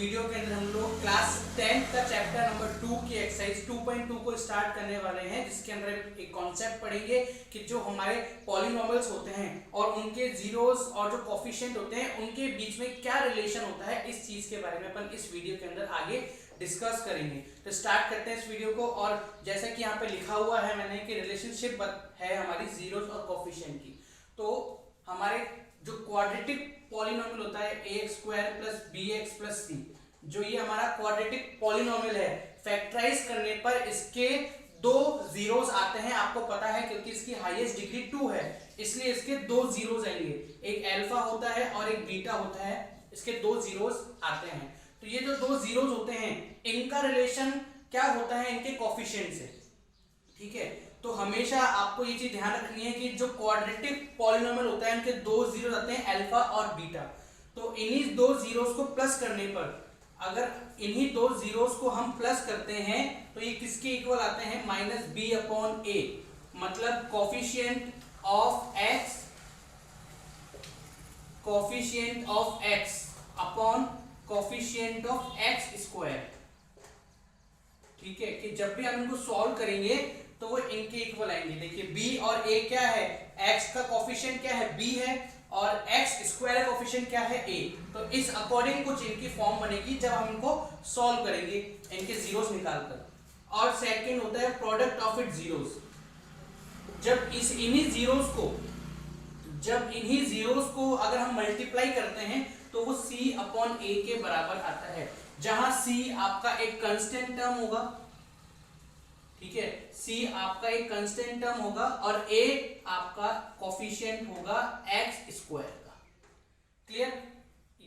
Video के अंदर हम लोग क्लास 10 का चैप्टर नंबर 2 की एक्सरसाइज 2.2 को स्टार्ट करने वाले हैं, जिसके अंदर एक कॉन्सेप्ट पढ़ेंगे कि जो हमारे पॉलिनोमियल्स होते हैं और उनके जीरोस और जो कोफिशिएंट होते हैं उनके बीच में क्या रिलेशन होता है, इस चीज के बारे में अपन इस वीडियो के अंदर आगे डिस्कस करेंगे। तो स्टार्ट करते हैं इस वीडियो को। और जैसा कि यहाँ पे लिखा हुआ है मैंने कि रिलेशनशिप है हमारी जीरोस और कोफिशिएंट की। तो हमारे जो क्वाड्रेटिक पॉलिनोमियल होता है ax² + bx + c, जो ये हमारा क्वाड्रेटिक पॉलिनोमियल है, फैक्टराइज करने पर इसके दो जीरोस आते हैं। आपको पता है क्योंकि इसकी हाईएस्ट डिग्री 2 है, इसलिए इसके दो जीरोस आएंगे, एक अल्फा होता है और एक बीटा होता है, इसके दो जीरोस आते हैं। तो ये जो दो जीरोस होते हैं इनका रिलेशन क्या होता है इनके कोफिशिएंट से, ठीक है। तो हमेशा आपको ये चीज ध्यान रखनी है कि जो क्वाड्रेटिक पॉलिनोमियल होता है इनके दो जीरो आते हैं, अल्फा और बीटा। तो इन्हीं दो जीरोस को प्लस करने पर, अगर इन्हीं दो जीरोस को हम प्लस करते हैं तो ये किसके इक्वल आते हैं, -b/a, मतलब coefficient of x upon coefficient of x², ठीक है। कि जब भी हम इनको सॉल्व करेंगे तो वो इनके इक्वल आएंगे। देखिए b और a क्या है, x का कोफिशिएंट क्या है, b है, और x² का कोफिशिएंट क्या है, a। तो इस अकॉर्डिंग कुछ इनकी फॉर्म बनेगी जब हम इनको सॉल्व करेंगे इनके जीरोस निकालकर। और सेकंड होता है प्रोडक्ट ऑफ इट जीरोस। जब इन्हीं जीरोस को अगर हम मल्टीप्लाई करते हैं तो वो c/a के बराबर आता है, जहां c आपका एक कांस्टेंट टर्म होगा, ठीक है। c आपका एक कांस्टेंट टर्म होगा और a आपका कोफिशिएंट होगा x² का। क्लियर?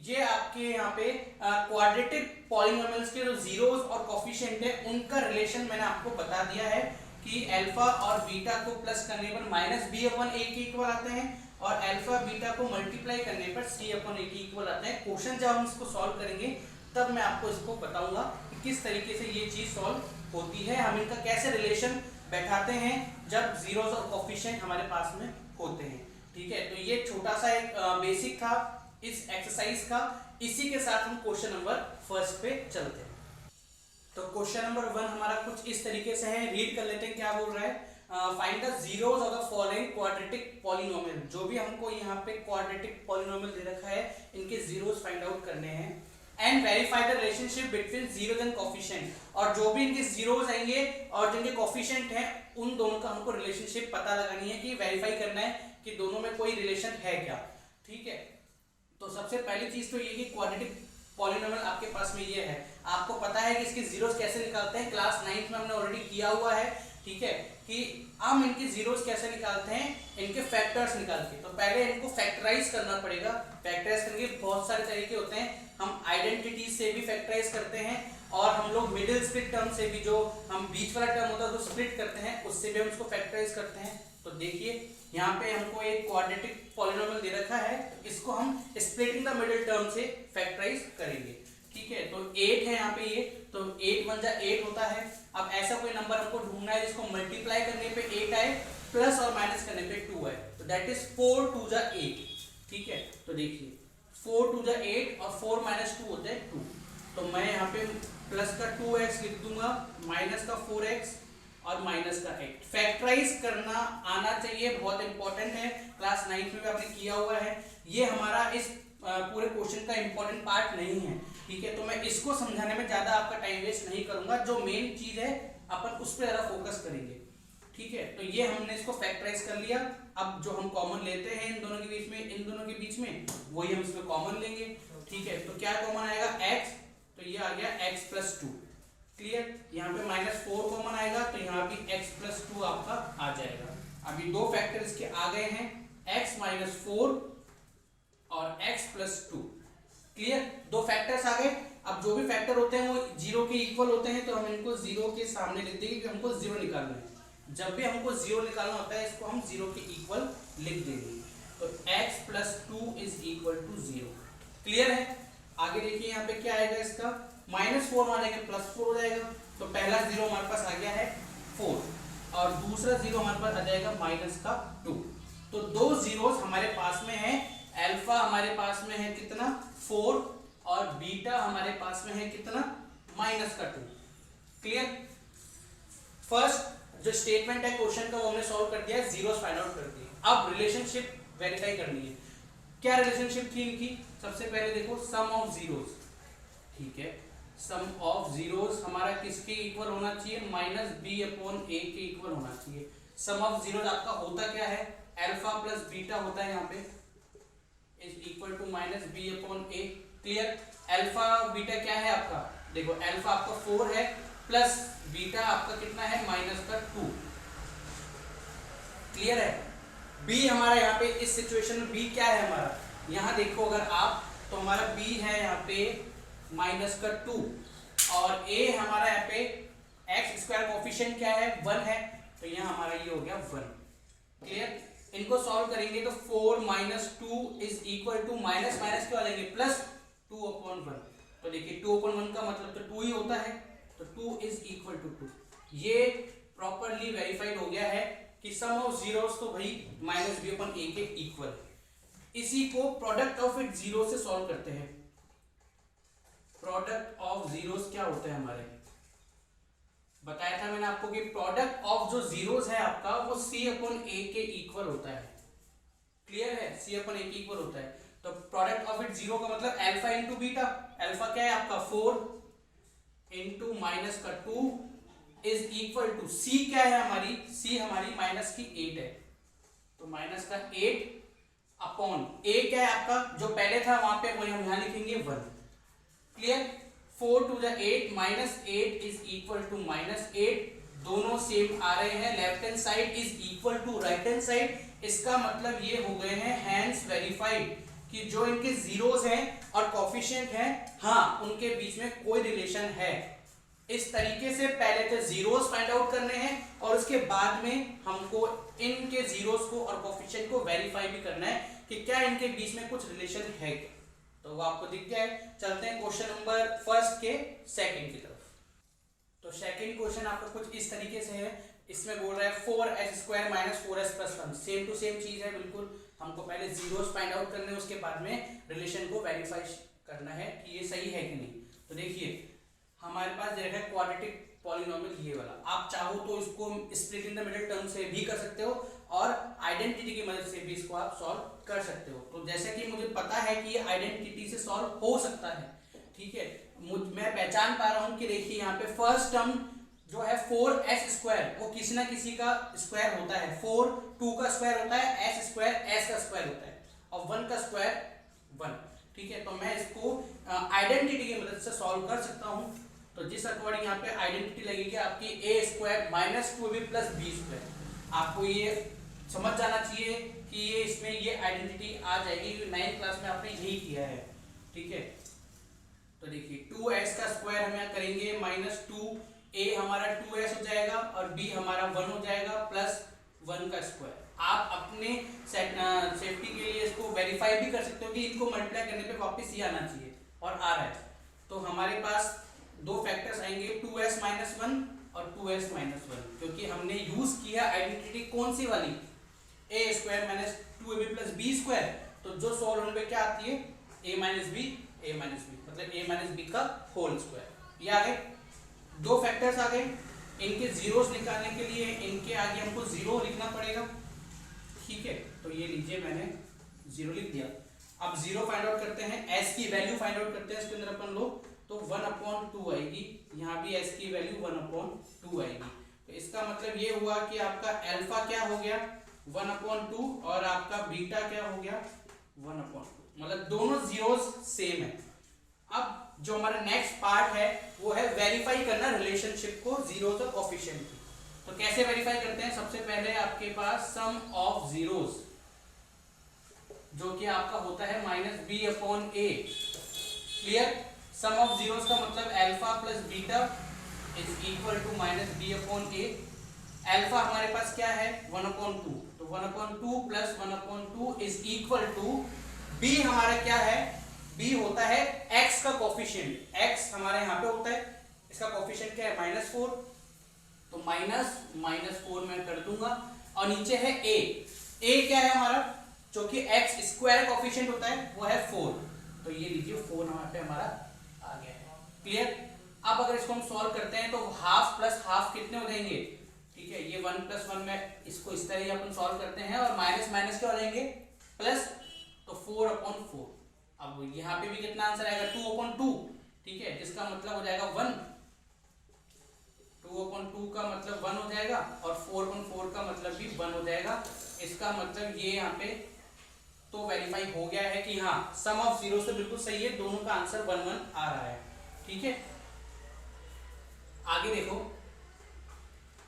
ये आपके यहाँ पे क्वाड्रेटिक पॉलिनोमियल्स के जो जीरोस और कोफिशिएंट है उनका रिलेशन मैंने आपको बता दिया है कि अल्फा और बीटा को प्लस करने पर -b/a के इक्वल आते हैं और अल्फा बीटा को मल्टीप्लाई करने पर c/a के इक्वल आते हैं। क्वेश्चन जब हम इसको सॉल्व करेंगे तब मैं आपको इसको बताऊंगा कि किस तरीके से ये चीज सॉल्व होती है, हम इनका कैसे रिलेशन बैठाते हैं जब जीरोस और कोफिशिएंट हमारे पास में होते हैं, ठीक है। तो ये छोटा सा एक बेसिक था इस एक्सरसाइज का। इसी के साथ हम क्वेश्चन नंबर 1 पे चलते हैं। तो क्वेश्चन नंबर 1 हमारा कुछ इस तरीके से है, रीड कर लेते हैं क्या बोल रहा है। Find the zeros of the following quadratic polynomial. जो भी हमको यहाँ पे क्वाड्रेटिक पॉलिनोमियल दे रखा है इनके जीरोस फाइंड आउट करने हैं। And verify the relationship between zeros and coefficient. और जो भी इनके जीरोस आएंगे और जिनके कोफिशिएंट हैं उन दोनों का हमको रिलेशनशिप पता लगानी है, कि वेरीफाई करना है कि दोनों में कोई रिलेशन है क्या, ठीक है। तो सबसे पहली चीज तो ये कि क्वाड्रेटिक पॉलिनोमियल आपके पास में ये है, आपको पता है कि इसके जीरोस कैसे निकालते हैं, क्लास 9th में हमने ऑलरेडी किया हुआ है, ठीक है। कि हम इनके जीरोस कैसे निकालते हैं, इनके फैक्टर्स निकाल के। तो पहले इनको फैक्टराइज करना पड़ेगा। फैक्टराइज करने के बहुत सारे तरीके होते हैं, हम आइडेंटिटी से भी फैक्टराइज करते हैं और हम लोग मिडिल स्प्लिट टर्म से भी, जो हम बीच वाला टर्म होता है तो स्प्लिट करते हैं, उससे भी हम इसको फैक्टराइज करते हैं। तो देखिए यहाँ पे हमको एक क्वाड्रेटिक पॉलिनोमियल दे रखा है, तो इसको हम स्प्लिटिंग द मिडिल टर्म से फैक्टराइज करेंगे, ठीक है। तो 8 है यहाँ पे ये, तो 8 × 8 होता है। अब ऐसा कोई नंबर हमको ढूंढना है जिसको मल्टीप्लाई करने पे 8 आए प्लस और माइनस करने पे 2 आए, तो दैट इज 4 × 8, ठीक है। तो देखिए 4 × 8 और 4 - 2 होते हैं 2। तो मैं यहाँ पे प्लस का 2x लिख दूंगा, माइनस का 4x और माइनस का 8। फैक्टराइज करना आना चाहिए, बहुत इंपॉर्टेंट है, क्लास 9th में भी आपने किया हुआ है। ये हमारा इस पूरे क्वेश्चन का इंपॉर्टेंट पार्ट नहीं है, ठीक है। तो मैं इसको समझाने में ज्यादा आपका टाइम वेस्ट नहीं करूंगा, जो मेन चीज है अपन उस पर ज्यादा फोकस करेंगे, ठीक है। तो ये हमने इसको फैक्टराइज कर लिया। अब जो हम कॉमन लेते हैं इन दोनों के बीच में वही हम इसमें कॉमन लेंगे, ठीक है। तो क्या कॉमन आएगा, x, तो ये आ गया x + 2। क्लियर? यहाँ पे -4 कॉमन आएगा तो यहाँ भी x + 2 आपका आ जाएगा। अभी दो फैक्टर इसके आ गए हैं, x - 4 और x + 2। क्लियर? दो फैक्टर्स आ गए। अब जो भी फैक्टर होते हैं वो 0 के इक्वल होते हैं, तो हम इनको 0 के सामने लिख देंगे कि हमको 0 निकालना है। जब भी हमको 0 निकालना होता है इसको हम 0 के इक्वल लिख देंगे। तो x + 2 = 0। क्लियर है? आगे देखिए यहाँ पे क्या आएगा, इसका -4 मानेंगे +4 हो जाएगा। तो पहला 0 हमारे पास आ गया है 4 और दूसरा 0 हमारे पास आ जाएगा -2। तो दो जीरोस हमारे पास में है, अल्फा हमारे पास में है कितना, 4 और बीटा हमारे पास में है कितना, -2। क्लियर। फर्स्ट जो स्टेटमेंट है क्वेश्चन का वो हमने सॉल्व कर दिया है, जीरोस फाइंड आउट कर दिए। अब रिलेशनशिप वेरीफाई करनी है। क्या रिलेशनशिप थी इनकी, सबसे पहले देखो सम ऑफ जीरोस, ठीक है, सम ऑफ जीरोस हमारा किसके इक्वल होना चाहिए, -b/a के इक्वल होना चाहिए। सम ऑफ जीरोस आपका होता क्या है, अल्फा प्लस बीटा होता है, यहाँ पे is equal to -b/a। Clear. Alpha beta क्या है आपका, देखो अल्फा आपका 4 है प्लस बीटा आपका कितना है, -2। क्लियर है। b हमारा यहाँ पे इस सिचुएशन में b क्या है हमारा, यहाँ देखो अगर आप तो हमारा b है यहाँ पे -2 और a हमारा यहाँ पे x² कोफिशिएंट क्या है, 1 है, तो यहाँ हमारा ये हो गया 1। क्लियर। इनको सॉल्व करेंगे तो 4 - 2 इज इक्वल टू माइनस क्या हो जाएंगे, +2/1। तो देखिए 2/1 का मतलब तो 2 ही होता है, तो 2 इज इक्वल टू 2। ये प्रॉपरली वेरीफाइड हो गया है कि सम ऑफ जीरोस तो भाई -b/a के इक्वल। इसी को प्रोडक्ट ऑफ इट जीरो से सॉल्व करते हैं। प्रोडक्ट ऑफ जीरोस क्या होता है हमारे, बताया था मैंने आपको कि प्रोडक्ट ऑफ जो जीरोस है आपका वो c/a के इक्वल होता है। क्लियर है, c/a के इक्वल होता है। तो प्रोडक्ट ऑफ इट जीरो का मतलब अल्फा इंटू बीटा। अल्फा क्या है आपका 4 into -2 is equal to c क्या है हमारी, c हमारी -8 है, तो -8 अपॉन a क्या है आपका, जो पहले था वहां पे वही हम यहां लिखेंगे 1। Clear. 4 to the 8 -8 is equal to -8, दोनों सेम आ रहे हैं, left hand side is equal to right hand side. इसका मतलब ये हो गए हैं हैंस वेरीफाइड कि जो इनके जीरोस हैं और कोफिशिएंट हैं, हाँ उनके बीच में कोई रिलेशन है। इस तरीके से पहले तो जीरोस फाइंड आउट करने हैं और उसके बाद में हमको इनके जीरोस को और कोफिशिएंट को वेरीफाई भी करना है कि क्या इनके बीच में कुछ रिलेशन है क्या। तो वो आपको दिख गया है। चलते हैं क्वेश्चन नंबर फर्स्ट के सेकंड की तरफ। तो सेकंड क्वेश्चन आपका कुछ इस तरीके से है। इसमें बोल रहा है 4s² - 4s + 1, same to same चीज है बिल्कुल। हमको पहले जीरोस फाइंड आउट करने हैं, उसके बाद में रिलेशन को वेरीफाई करना है कि ये सही है कि नहीं। तो देखिए हमारे पास जो है क्वाड्रेटिक पॉलिनोमियल ये वाला, आप चाहो तो इसको split in the middle term से भी कर सकते हो और आइडेंटिटी की मदद से भी इसको आप सॉल्व कर सकते हो। तो जैसे कि मुझे पता है कि ये आइडेंटिटी से सॉल्व हो सकता है, ठीक है, मैं पहचान पा रहा हूं कि देखिए यहाँ पे फर्स्ट टर्म जो है 4s² वो किसी ना किसी का स्क्वायर होता है। 4 2 का स्क्वायर होता है, s² s का स्क्वायर होता है और 1 का स्क्वायर 1। ठीक है, तो मैं इसको आइडेंटिटी की मदद से सॉल्व कर सकता हूं। तो जिस अकॉर्डिंग यहाँ पे आइडेंटिटी लगेगी आपकी a² - 2ab + b²। आपको ये समझ जाना चाहिए कि ये इसमें ये आइडेंटिटी आ जाएगी क्योंकि 9th क्लास में आपने यही किया है। ठीक है, तो देखिए 2s का स्क्वायर हम यहाँ करेंगे -2a हमारा 2s हो जाएगा और b हमारा 1 हो जाएगा प्लस 1 का स्क्वायर। आप अपने सेफ्टी के लिए इसको वेरीफाई भी कर सकते हो कि इनको मल्टीप्लाई करने पे वापस ये आना चाहिए और आ रहा है। तो हमारे पास दो फैक्टर्स आएंगे 2s - 1 और 2s - 1, क्योंकि हमने यूज किया आइडेंटिटी कौन सी वाली, a² - 2ab + b²। तो जो सॉल्व होने पे क्या आती है a - b मतलब a - b का होल स्क्वायर। ये आ गए, दो फैक्टर्स आ गए। इनके जीरोस निकालने के लिए इनके आगे हमको 0 लिखना पड़ेगा। ठीक है, तो ये लीजिए मैंने 0 लिख दिया। अब 0 फाइंड आउट करते हैं, s की वैल्यू फाइंड आउट करते हैं इसके अंदर अपन लोग। तो 1/2 आएगी, यहाँ भी s की वैल्यू 1/2 आएगी। तो इसका मतलब ये हुआ कि आपका अल्फा क्या हो गया 1/2 और आपका बीटा क्या हो गया 1/2, मतलब दोनों जीरोस सेम है। अब जो हमारा नेक्स्ट पार्ट है वो है वेरीफाई करना रिलेशनशिप को जीरोस और कोफिशिएंट की। तो कैसे वेरीफाई करते हैं, सबसे पहले आपके पास सम ऑफ जीरोस जो कि आपका होता है -b/a। Clear, some of zeros का मतलब alpha plus beta is equal to -b/a। Alpha हमारे पास क्या है 1/2, तो 1/2 plus 1/2 is equal to b हमारा क्या है, b होता है x का कोफिशिएंट। x हमारे यहाँ पे होता है, इसका कोफिशिएंट क्या है -4, तो -4 मैं कर दूंगा। और नीचे है a क्या है हमारा, जो कि x² कोफिशिएंट होता है वो है 4। तो ये लीजिए 4 यहाँ पे हमारा आ गया है। क्लियर। अब अगर इसको हम सॉल्व करते हैं तो हाफ प्लस हाफ कितने हो जाएंगे, ठीक है, ये 1 + 1 में इसको इस तरह ही अपन सॉल्व करते हैं, और माइनस माइनस क्या हो जाएंगे प्लस, तो 4/4। अब यहाँ पे भी कितना आंसर आएगा 2/2, ठीक है, जिसका मतलब हो जाएगा 1। 2/2 का मतलब 1 हो जाएगा, और 4/4 का मतलब भी 1 हो जाएगा। इसका मतलब ये यहाँ पे तो वेरीफाई हो गया है कि हाँ सम ऑफ जीरो से बिल्कुल सही है, दोनों का आंसर 1 1 आ रहा है। ठीक है, आगे देखो,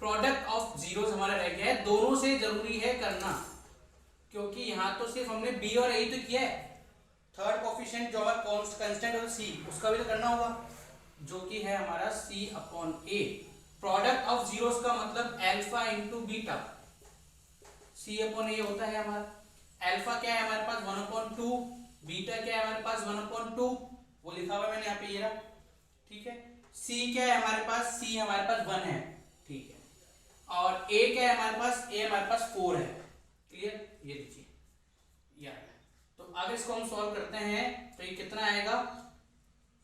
प्रोडक्ट ऑफ जीरोस हमारा रह गया है, दोनों से जरूरी है करना, क्योंकि यहां तो सिर्फ हमने बी और ए तो किया है, थर्ड कोफिशिएंट जो हमारा कांस्टेंट है सी, उसका भी तो करना होगा, जो कि है हमारा C/A। प्रोडक्ट ऑफ जीरोस का मतलब अल्फा इंटू बीटा, C/A होता है हमारा। अल्फा क्या है हमारे पास 1/2, बीटा क्या है हमारे पास 1/2, वो लिखा हुआ है मैंने यहाँ पे, ये रहा। ठीक है, C क्या है हमारे पास, C हमारे पास 1 है, ठीक है, और A क्या है हमारे पास, A हमारे पास 4 है। क्लियर, ये लीजिए, ये आया। तो अगर इसको हम सॉल्व करते हैं तो ये कितना आएगा,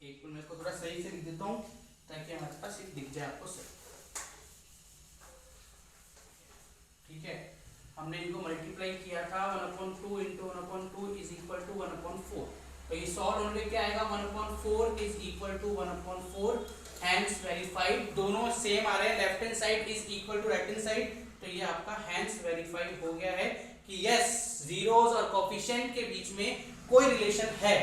एक मिनट, मैं इसको थोड़ा सही से लिख देता हूँ ताकि हमारे पास ये दिख जाए आपको सही। ठीक है, हमने इनको मल्टीप्लाई किया था, 1/2 इंटू 1/2 इज इक्वल टू 1/4। तो ये सॉल्व होने पे क्या आएगा, 1/4 is equal to 1/4, hence verified. दोनों सेम आ रहे हैं, left hand side is equal to right hand side, तो ये आपका हैंस वेरीफाइड हो गया है कि यस जीरोस और कोफिशिएंट के बीच में कोई रिलेशन है।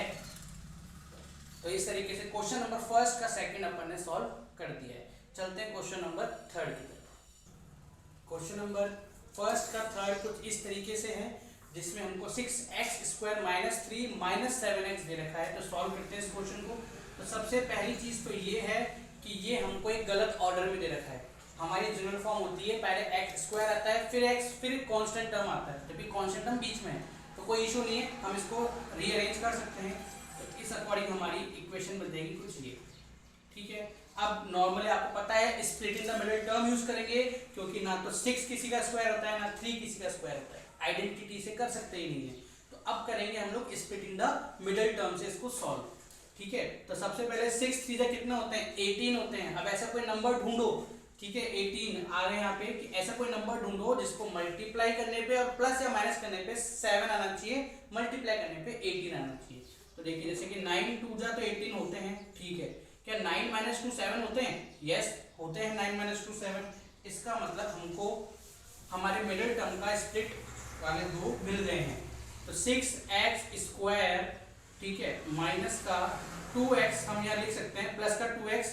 तो इस तरीके से क्वेश्चन नंबर फर्स्ट का सेकंड अपन ने सॉल्व कर दिया है। चलते हैं क्वेश्चन नंबर थर्ड की तरफ। क्वेश्चन नंबर फर्स्ट का थर्ड कुछ इस तरीके से है, जिसमें हमको 6x² - 3 - 7x दे रखा है। तो सॉल्व करते हैं इस क्वेश्चन को। तो सबसे पहली चीज तो ये है कि ये हमको एक गलत ऑर्डर में दे रखा है। हमारी जनरल फॉर्म होती है पहले x² आता है, फिर x, फिर कांस्टेंट टर्म आता है, जबकि कांस्टेंट टर्म बीच में है, तो कोई इशू नहीं है, हम इसको रीअरेंज कर सकते हैं। तो इस अकॉर्डिंग हमारी इक्वेशन बन जाएगी कुछ ये। ठीक है, अब नॉर्मली आपको पता है split in the middle term use करेंगे, क्योंकि ना तो 6 किसी का स्क्वायर होता है, ना 3 किसी का स्क्वायर होता है, आइडेंटिटी से कर सकते ही नहीं है। तो अब करेंगे हम लोग split in the middle term से इसको सॉल्व। ठीक है, तो सबसे पहले 6 3 कितने होते हैं, 18 होते हैं। अब ऐसा कोई नंबर ढूंढो, ठीक है, 18 आ रहे हैं यहाँ पे, कि ऐसा कोई नंबर ढूंढो जिसको मल्टीप्लाई करने पे और प्लस या माइनस करने पे 7 आना चाहिए, मल्टीप्लाई करने पे 18 आना चाहिए। तो देखिए, जैसे कि 9 2 जा तो 18 होते हैं, ठीक है, क्या 9 - 2 7 होते हैं, यस होते हैं, 9 - 2 7। इसका मतलब हमको हमारे मिडिल टर्म का स्प्लिट वाले दो मिल गए हैं। तो 6x², ठीक है, माइनस का 2x हम यहाँ लिख सकते हैं, प्लस का 2x,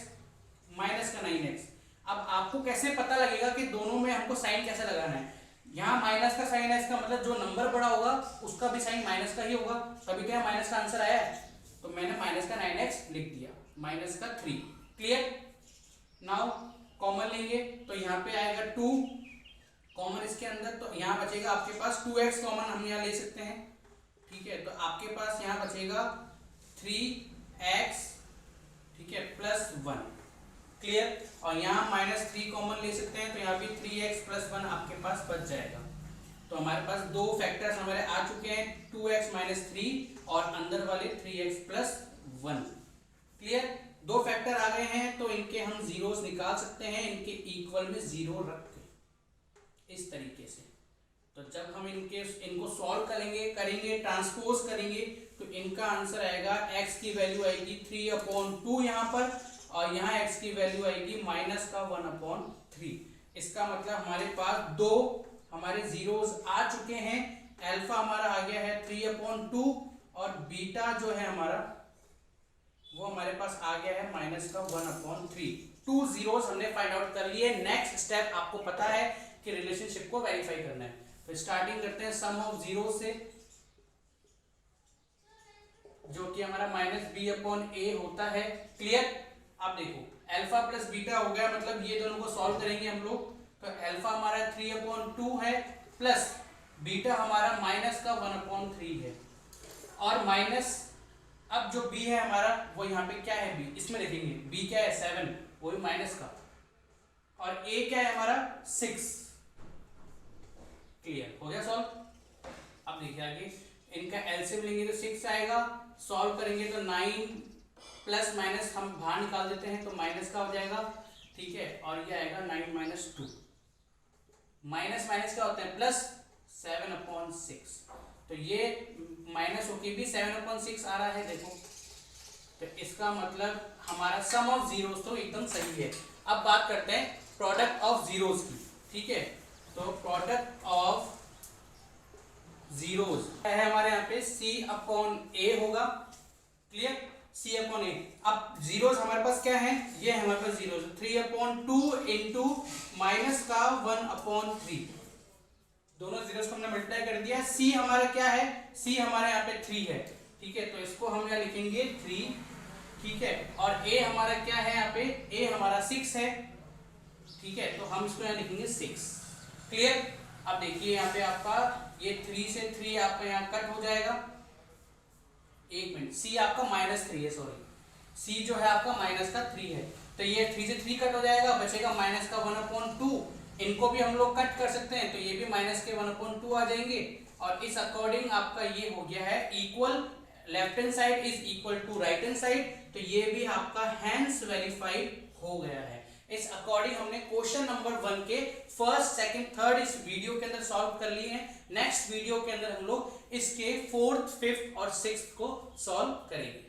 माइनस का 9x। अब आपको कैसे पता लगेगा कि दोनों में हमको साइन कैसे लगाना है। यहाँ माइनस का साइन है, इसका मतलब जो नंबर बड़ा होगा उसका भी साइन माइनस का ही होगा, तभी क्या माइनस का आंसर आया है। तो मैंने माइनस का 9x लिख दिया, माइनस का 3। क्लियर, नाउ कॉमन लेंगे तो यहाँ पे आएगा 2 कॉमन इसके अंदर, तो यहाँ बचेगा आपके पास 2x कॉमन हम यहाँ ले सकते हैं। ठीक है, तो आपके पास यहाँ बचेगा 3x, ठीक है, प्लस 1। क्लियर, और यहाँ -3 कॉमन ले सकते हैं, तो यहाँ भी 3x + 1 आपके पास बच जाएगा। तो हमारे पास दो फैक्टर्स हमारे आ चुके हैं, 2x - 3 और अंदर वाले 3x + 1। क्लियर, दो फैक्टर आ गए हैं, तो इनके हम जीरोस निकाल सकते हैं, इनके इक्वल में 0 रख के इस तरीके से। तो जब हम इनको सॉल्व करेंगे ट्रांसपोज करेंगे, तो इनका आंसर आएगा, x की वैल्यू आएगी 3/2 यहाँ पर, और यहाँ x की वैल्यू आएगी -1/3। इसका मतलब हमारे पास दो हमारे जीरोस आ चुके हैं। अल्फा हमारा आ गया है 3/2, और बीटा जो है हमारा वो हमारे पास आ गया है -1/3। 2 जीरोस हमने फाइंड आउट कर लिए। नेक्स्ट स्टेप आपको पता है कि रिलेशनशिप को वेरीफाई करना है। तो स्टार्टिंग करते हैं सम ऑफ जीरो से, जो कि हमारा -b/a होता है। क्लियर, अब देखो अल्फा प्लस बीटा हो गया, मतलब ये दोनों को सॉल्व करेंगे हम लोग। तो अल्फा हमारा 3/2 है, प्लस बीटा हमारा -1/3 है, और माइनस, अब जो b है हमारा वो यहाँ पे क्या है, b इसमें लिखेंगे, b क्या है 7, वो भी माइनस का, और a क्या है हमारा 6। क्लियर हो गया सॉल्व। अब देखिए आगे, इनका एलसीएम लेंगे तो 6 आएगा, सॉल्व करेंगे तो 9 प्लस माइनस हम बाहर निकाल देते हैं तो माइनस का हो जाएगा, ठीक है, और ये आएगा 9 माइनस 2, माइनस माइनस क्या होता है प्लस, 7/6, तो ये माइनस होके भी 7/6 आ रहा है देखो, तो इसका मतलब हमारा सम ऑफ जीरोस तो एकदम सही है। अब बात करते हैं प्रोडक्ट ऑफ जीरोस की, ठीक है, तो प्रोडक्ट ऑफ जीरोस है हमारे यहाँ पे C/A होगा, क्लियर, C/A। अब जीरोस हमारे पास क्या है, ये हमारे पास जीरोस 3/2 इंटू माइनस का 1/3, दोनों जीरोस को हमने मल्टीप्लाई कर दिया। C हमारा क्या है, C हमारे यहाँ पे 3 है, ठीक है, तो इसको हम यहाँ लिखेंगे 3, ठीक है, और A हमारा क्या है यहाँ पे, A हमारा 6 है, ठीक है, तो हम इसको यहाँ लिखेंगे 6, क्लियर। अब देखिए यहाँ पे आपका ये 3 से 3 आपका यहाँ कट हो जाएगा, एक मिनट, C आपका -3 है, सॉरी, C जो है आपका माइनस का 3 है, तो ये 3 से 3 कट हो जाएगा, बचेगा माइनस का 1/2, इनको भी हम लोग कट कर सकते हैं, तो ये भी माइनस के 1/2 आ जाएंगे, और इस अकॉर्डिंग आपका ये हो गया है equal, left hand side is equal to right hand side, तो ये भी आपका हैंस वेरीफाइड हो गया है। इस अकॉर्डिंग हमने क्वेश्चन नंबर 1 के फर्स्ट, सेकंड, थर्ड इस वीडियो के अंदर सॉल्व कर लिए हैं। नेक्स्ट वीडियो के अंदर हम लोग इसके 4th, 5th और 6th को सॉल्व करेंगे।